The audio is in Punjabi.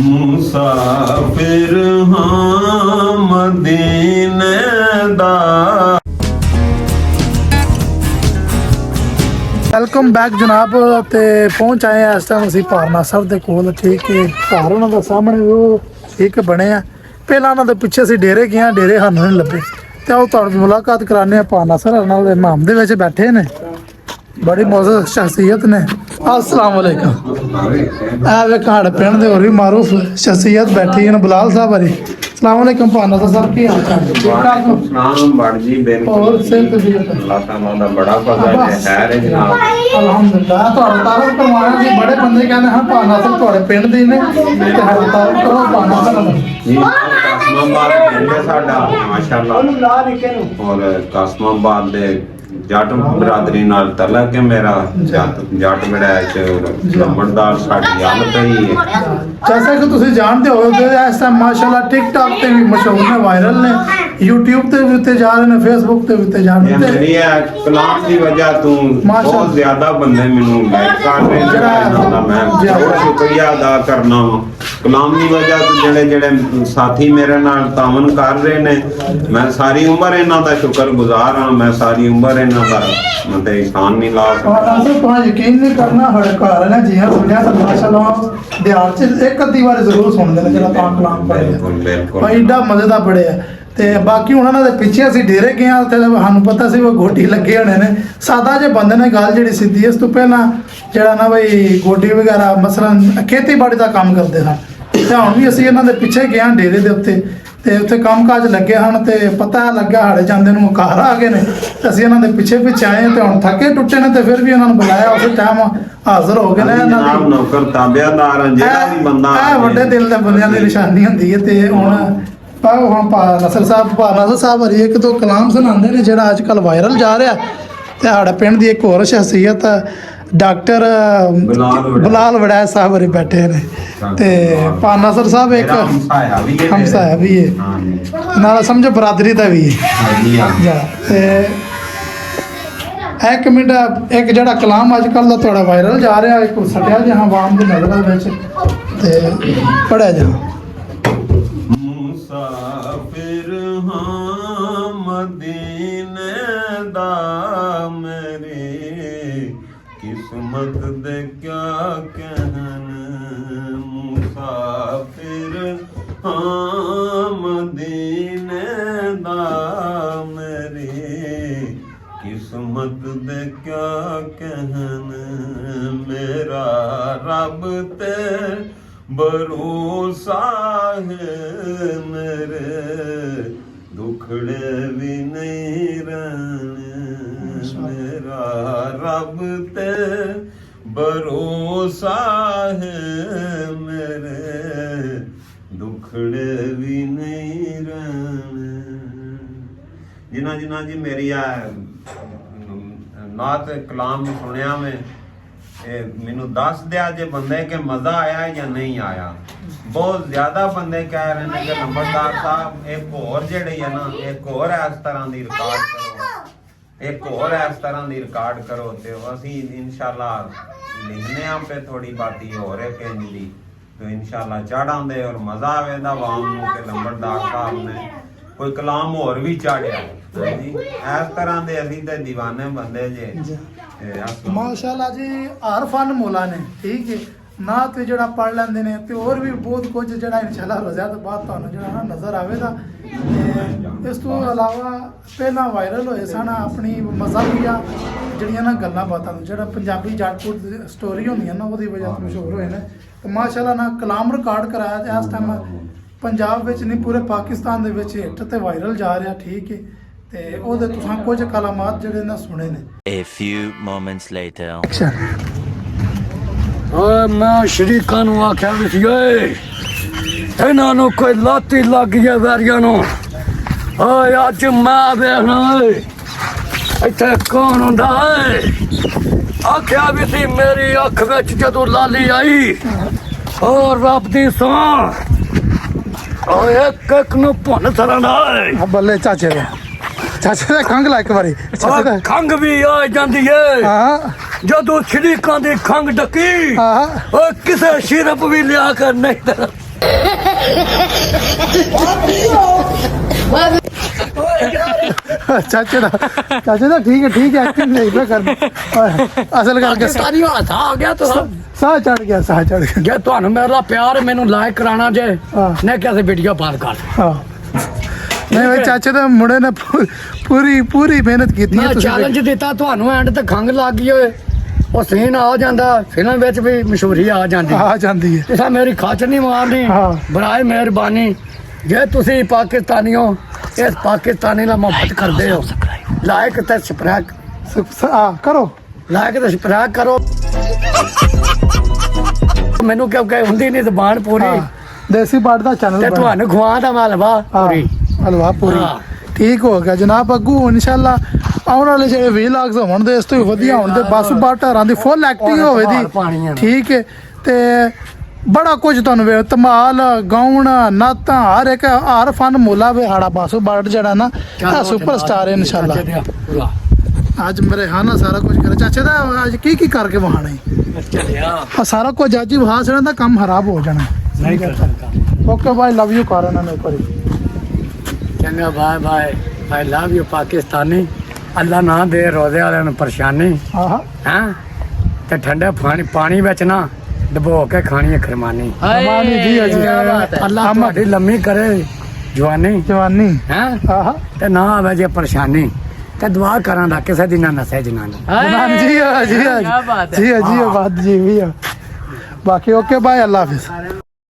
मुसाफिर हाँ मदीने दा। ਵੈਲਕਮ ਬੈਕ ਜਨਾਬ। ਤੇ ਪਹੁੰਚ ਆਏ ਆ ਇਸ ਟਾਈਮ ਅਸੀਂ ਭਾਰਨਾ ਸਾਹਿਬ ਦੇ ਕੋਲ। ਠੀਕ ਹੈ, ਘਰ ਉਹਨਾਂ ਦਾ ਸਾਹਮਣੇ ਉਹ ਇੱਕ ਬਣੇ ਆ। ਪਹਿਲਾਂ ਉਹਨਾਂ ਦੇ ਪਿੱਛੇ ਅਸੀਂ ਡੇਰੇ ਗਏ ਆ, ਡੇਰੇ ਸਾਨੂੰ ਨਹੀਂ ਲੱਭੇ। ਤੇ ਉਹ ਤੁਹਾਡੀ ਮੁਲਾਕਾਤ ਕਰਾਣੇ ਆ ਭਾਰਨਾ ਸਾਹਿਬ ਨਾਲ। ਇਮਾਮ ਦੇ ਵਿੱਚ ਬੈਠੇ ਨੇ, ਬੜੀ ਮੌਜੂਦ ਸ਼ਖਸੀਅਤ ਨੇ। अस्सलाम वालेकुम। वे पिंड दे होर भी मारूफ शख्सियत बैठी है बिलाल साहब हरी। अस्सलाम वालेकुम भाना साहब, की हाल चाल? ठीक ठाक हो? सलाम बड़ जी, बिल्कुल और सेहत भी अल्लाह ताला दा बड़ा फजल है। खैर है जनाब, अल्हम्दुलिल्लाह। तुहाडा तारुफ करवाना सी, बड़े बंदे कहंदे हां भाना साहब तुहाडे पिंड दे ने, ते साडा तारुफ करो भाना साहब जी। कासमाबाद पिंड है साडा माशाअल्लाह, और कासमाबाद दे जट बरादरी नाल तलक है मेरा। जट मेरा नंबरदार साडी हालत ही है। जैसा कि तुम जानते हो इस टाइम माशाल्लाह टिकटॉक ते भी मशहूर ने, वायरल ने, यूट्यूब ते भी उत्ते जा रहे ने, फेसबुक ते भी उत्ते जा रहे ने। मेरी कलाम की वजह तू बहुत ज्यादा बंदे मेनू लाइक कर रहे हैं। मैं बहुत शुक्रिया अदा करना वा कलाम की वजह तो जेड़े जेड़े साथी मेरे नाल तावन कर रहे ने। मैं सारी उम्र इन्हां दा शुक्रगुजार हां। मैं सारी उम्र इन्हां दा मतलब एहसान नहीं ला सकदा। तुहां यकीन नहीं करना, हड़े घर ने जी हां सुनिया तो माशाल्लाह दिहाड़ च एक अद्धी बार जरूर सुनदे ने जेड़ा तां कलाम पढ़े। बिल्कुल भाई एडा मजेदार पढ़े है। ਤੇ ਬਾਕੀ ਉਹਨਾਂ ਦੇ ਪਿੱਛੇ ਅਸੀਂ ਡੇਰੇ ਗਏ ਆ, ਤੇ ਸਾਨੂੰ ਪਤਾ ਸੀ ਉਹ ਗੋਡੀ ਲੱਗੇ ਹੋਣੇ ਨੇ। ਸਾਦਾ ਜੇ ਬੰਦੇ ਨੇ ਗੱਲ ਜਿਹੜੀ ਸਿੱਧੀ, ਇਸ ਤੋਂ ਪਹਿਲਾਂ ਜਿਹੜਾ ਨਾ ਬਈ ਗੋਡੀ ਵਗੈਰਾ ਮਸਲਨ ਖੇਤੀਬਾੜੀ ਦਾ ਕੰਮ ਕਰਦੇ ਸਨ। ਤੇ ਹੁਣ ਵੀ ਅਸੀਂ ਇਹਨਾਂ ਦੇ ਪਿੱਛੇ ਗਏ ਆ ਡੇਰੇ ਦੇ ਉੱਤੇ, ਤੇ ਉੱਥੇ ਕੰਮ ਕਾਜ ਲੱਗੇ ਹਨ। ਤੇ ਪਤਾ ਲੱਗਾ ਹਾੜੇ ਜਾਂਦੇ ਨੂੰ ਘਰ ਆ ਗਏ ਨੇ, ਤੇ ਅਸੀਂ ਇਹਨਾਂ ਦੇ ਪਿੱਛੇ ਪਿੱਛੇ ਆਏ ਤੇ ਹੁਣ ਥੱਕੇ ਟੁੱਟੇ ਨੇ, ਤੇ ਫਿਰ ਵੀ ਇਹਨਾਂ ਨੂੰ ਬੁਲਾਇਆ, ਉਸ ਟਾਈਮ ਹਾਜ਼ਰ ਹੋ ਗਏ ਨੇ। ਇਹਨਾਂ ਦੀ ਨੌਕਰ ਤਾਬਿਆਦਾਰ ਜਿਹੜਾ ਵੀ ਬੰਦਾ ਇਹ ਵੱਡੇ ਦਿਲ ਦੇ ਬੰਦਿਆਂ ਦੀ ਨਿਸ਼ਾਨੀ ਹੁੰਦੀ ਹੈ। ਤੇ ਹੁਣ ਨਸਰ ਸਾਹਿਬ ਭਾਨਾ ਸਾਹਿਬ ਹਰੀ ਇੱਕ ਦੋ ਕਲਾਮ ਸੁਣਾਉਂਦੇ ਨੇ ਜਿਹੜਾ ਅੱਜ ਕੱਲ੍ਹ ਵਾਇਰਲ ਜਾ ਰਿਹਾ। ਤੇ ਸਾਡੇ ਪਿੰਡ ਦੀ ਇੱਕ ਹੋਰ ਸ਼ਖਸੀਅਤ ਡਾਕਟਰ ਬਿਲਾਲ ਵੜੈਚ ਸਾਹਿਬ ਹਰੀ ਬੈਠੇ ਨੇ। ਤੇ ਭਾਨਾ ਸਰ ਸਾਹਿਬ ਇੱਕ ਹਮਸਾਇਆ ਵੀ ਹੈ, ਨਾਲ ਸਮਝੋ ਬਰਾਦਰੀ ਦਾ ਵੀ ਹੈ। ਤੇ ਇੱਕ ਮਿੰਟ, ਇੱਕ ਜਿਹੜਾ ਕਲਾਮ ਅੱਜ ਕੱਲ੍ਹ ਦਾ ਤੁਹਾਡਾ ਵਾਇਰਲ ਜਾ ਰਿਹਾ, ਇੱਕ ਸਟਿਆ ਜਿਹਾ ਆਵਾਮ ਦੀ ਨਜ਼ਰਾਂ ਵਿੱਚ, ਤੇ ਪੜ੍ਹਿਆ ਜਾ। मुसाफिर हाँ मदीने दा, मेरी किस्मत दे क्या कहन। मुसाफिर हाँ मदीने दा, मेरी किस्मत दे क्या कहन। मेरा रब ते भरोसा है, मेरे दुखड़े भी नहीं रहने। मेरा रब ते भरोसा है, मेरे दुखड़े भी नहीं रहने। जिन्ना जिन्ना जी मेरी नात कलाम सुनिया में, मैनू दस दिया जे बंदे के मजा आया या नहीं आया। बहुत ज्यादा बंदे कह रहे हैं कि नंबरदार साहब एक और जेड़े है ना, एक और इस तरह दी रिकॉर्ड करो, एक और इस तरह दी रिकॉर्ड करो। ते असी इंशाल्लाह लिखने पे थोड़ी बाती हो रहे कहने दी, तो इंशाल्लाह चढ़ांदे और मजा आवेदा आवाम नूं कि नंबरदार साहब ने कोई कलाम और भी चाढ़िया जी। इस तरह दे असी ते दीवाने बंदे जे माशाल्लाह जी। हर फन मोला ने, ठीक है ना, तो जरा पढ़ लेंदे ने, ते और भी बहुत कुछ जरा इंशाल्लाह रोज़ा तो बाद तुहानू जरा ना नज़र आवेगा। इस तो अलावा पहला वायरल होए सन अपनी मज़ाकिया जड़ियां ना गल्लां बातां, जरा पंजाबी जटपुट स्टोरी होंदियां ना, ਉਹਦੀ वजह तो मशहूर होए ने। तो माशाल्लाह ना कलाम रिकॉर्ड कराया ते इस टाइम पंजाब विच नहीं पूरे पाकिस्तान दे विच हिट ते वायरल जा रहा, ठीक है। ते ਉਹਦੇ ਤੁਸੀਂ ਕੁਝ ਕਲਾਮਾਤ ਜਿਹੜੇ ਨਾ ਸੁਣੇ ਨੇ। A few moments later ਓਏ ਮੈਂ ਸ਼ਰੀਕਾਂ ਨੂੰ ਆਖਿਆ ਵੀ ਸੀ, ਓਏ ਇਹਨਾਂ ਨੂੰ ਕੋਈ ਲਾਤੀ ਲੱਗ ਗਿਆ ਵੈਰੀਆਂ ਨੂੰ। ਓਏ ਅੱਜ ਮੈਂ ਵੇਖਣਾ ਓਏ ਇੱਥੇ ਕੌਣ ਹੁੰਦਾ ਏ। ਆਖਿਆ ਵੀ ਸੀ ਮੇਰੀ ਅੱਖ ਵਿੱਚ ਜਦੋਂ ਲਾਲੀ ਆਈ, ਓ ਰੱਬ ਦੀ ਸੌਂ, ਓਏ ਇੱਕ ਇੱਕ ਨੂੰ ਭੁੰਨ ਸਰਣਾ ਏ। ਬੱਲੇ ਚਾਚੇ ਦੇ ਚਾਚੇ ਦਾ ਖੰਗ ਲਾ ਇੱਕ ਵਾਰੀ। ਖੰਗ ਵੀ ਆ ਜਾਂਦੀ ਏ ਜਦੋਂ ਸ਼ਰੀਕਾਂ ਦੀ ਖੰਗ ਡੱਕੀ। ਓਏ ਕਿਸੇ ਸ਼ਿਰਪ ਵੀ ਲਿਆ ਕਰ ਨਹੀਂ ਚਾਚੇ ਦਾ ਠੀਕ ਹੈ ਐਕਟਿੰਗ ਨਹੀਂ ਪਿਆ ਕਰਨੀ ਅਸਲ ਕਰਕੇ ਪਾਕਿਸਤਾਨੀ ਹੱਥ ਆ ਗਿਆ ਤਾਂ ਸਾਹ ਚੜ ਗਿਆ ਜੇ ਤੁਹਾਨੂੰ ਮੇਰਾ ਪਿਆਰ ਮੈਨੂੰ ਲਾਇਕ ਕਰਾਣਾ ਜੇ ਹਾਂ। ਨੇ ਕਿਸੇ ਵੀਡੀਓ ਪਾਰ ਕਰ ਹਾਂ ਨਹੀਂ ਬਈ ਚਾਚੇ ਦੇ ਮੁੰਡੇ ਨੇ ਪੂਰੀ ਮਿਹਨਤ ਕੀਤੀ ਹੈ ਮੈਂ ਚੈਲੰਜ ਦਿੱਤਾ ਤੁਹਾਨੂੰ ਐਂਡ ਤੇ ਖੰਗ ਲੱਗ ਗਈ ਓਏ ਉਹ ਸੀਨ ਆ ਜਾਂਦਾ ਫਿਲਮ ਵਿੱਚ ਵੀ ਮਸ਼ਹੂਰੀ ਆ ਜਾਂਦੀ ਆ ਜਾਂਦੀ ਹੈ ਤੁਸੀਂ ਮੇਰੀ ਖਾਚ ਨਹੀਂ ਮਾਰਨੀ ਹਾਂ। ਬਰਾਏ ਮਿਹਰਬਾਨੀ ਜੇ ਤੁਸੀਂ ਪਾਕਿਸਤਾਨੀ ਹੋ ਇਸ ਪਾਕਿਸਤਾਨੀ ਨਾਲ ਮੁਹੱਬਤ ਕਰਦੇ ਹੋ ਲਾਇਕ ਤੇ ਸਬਸਕ੍ਰਾਈਬ ਕਰੋ ਲਾਇਕ ਤੇ ਸਬਸਕ੍ਰਾਈਬ ਕਰੋ ਮੈਨੂੰ ਕਿਉਂਕਿ ਹੁੰਦੀ ਨਹੀਂ ਜ਼ਬਾਨ ਪੂਰੀ ਹਾਂ, ਦੇਸੀ ਬਾਟ ਦਾ ਚੈਨਲ ਤੇ ਤੁਹਾਨੂੰ ਖਵਾ ਦਾ ਹਲਵਾ ਪੂਰੀ ਹਲਵਾ ਪੂਰੀ ਹਾਂ। ਠੀਕ ਹੋ ਗਿਆ ਜਨਾਬ ਅੱਗੂ ਇਨਸ਼ਾਅੱਲਾ ਆਉਣ ਵਾਲੇ ਜਿਹੜੇ ਵਲੌਗਸ ਹੋਣ ਦੇ ਇਸ ਤੋਂ ਵੀ ਵਧੀਆ ਹੋਣ ਦੇ ਬਸ ਬਾਟਾਰਾਂ ਦੀ ਫੁੱਲ ਐਕਟਿੰਗ ਹੋਵੇ ਦੀ ਠੀਕ ਹੈ ਤੇ ਬੜਾ ਕੁਝ ਤੁਹਾਨੂੰ ਵੇ ਧਮਾਲ ਗਾਉਣ ਨਾਤਾਂ ਹਰ ਫਨ ਮੋਲਾ ਵੇ ਹਾੜਾ ਬਾਸੂ ਬਾਟ ਜਿਹੜਾ ਨਾ ਇਹ ਸੁਪਰਸਟਾਰ ਹੈ ਇਨਸ਼ਾਅੱਲਾ ਅੱਜ ਮੇਰੇ ਹਾਨਾ ਸਾਰਾ ਕੁਝ ਕਰ ਚਾਚੇ ਦਾ ਅੱਜ ਕੀ ਕਰਕੇ ਵਹਾਣਾ ਹੈ ਸਾਰਾ ਕੁਝ ਅੱਜ ਹੀ ਵਹਾ ਸੜਨ ਦਾ ਕੰਮ ਖਰਾਬ ਹੋ ਜਾਣਾ ਨਹੀਂ ਕਰ ਸਕਦਾ ਓਕੇ ਬਾਈ ਲਵ ਯੂ ਕਰ ਇਹਨਾਂ ਨੇ ਇੱਕ ਵਾਰੀ ਚੰਗਾ bye bye I love you Pakistani ਅੱਲਾ ਨਾ ਦੇ ਰੋਜ਼ੇ ਵਾਲਿਆਂ ਨੂੰ ਪਰੇਸ਼ਾਨੀ ਹਾਂ ਹੈਂ ਤੇ ਠੰਡੇ ਪਾਣੀ ਵਿੱਚ ਨਾ ਡਬੋ ਕੇ ਖਾਣੀ ਹੈ ਖਰਮਾਨੀ ਰਮਾਨੀ ਜੀ ਅਜੀ ਅੱਲਾ ਤੁਹਾਡੀ ਲੰਮੀ ਕਰੇ ਜਵਾਨੀ ਜਵਾਨੀ ਹੈਂ ਆਹਾ ਤੇ ਨਾ ਆਵੇ ਜੇ ਪਰੇਸ਼ਾਨੀ ਤੇ ਦੁਆ ਕਰਾਂ ਦਾ ਕਿਸੇ ਦੀ ਨਾ ਨਸੇ ਜਨਾਨੀ ਜਨਾਨੀ ਜੀ ਜੀ ਬਾਤ ਜੀ ਵੀ ਬਾਕੀ ਓਕੇ ਬਾਏ ਅੱਲਾ ਹਾਫਿਜ਼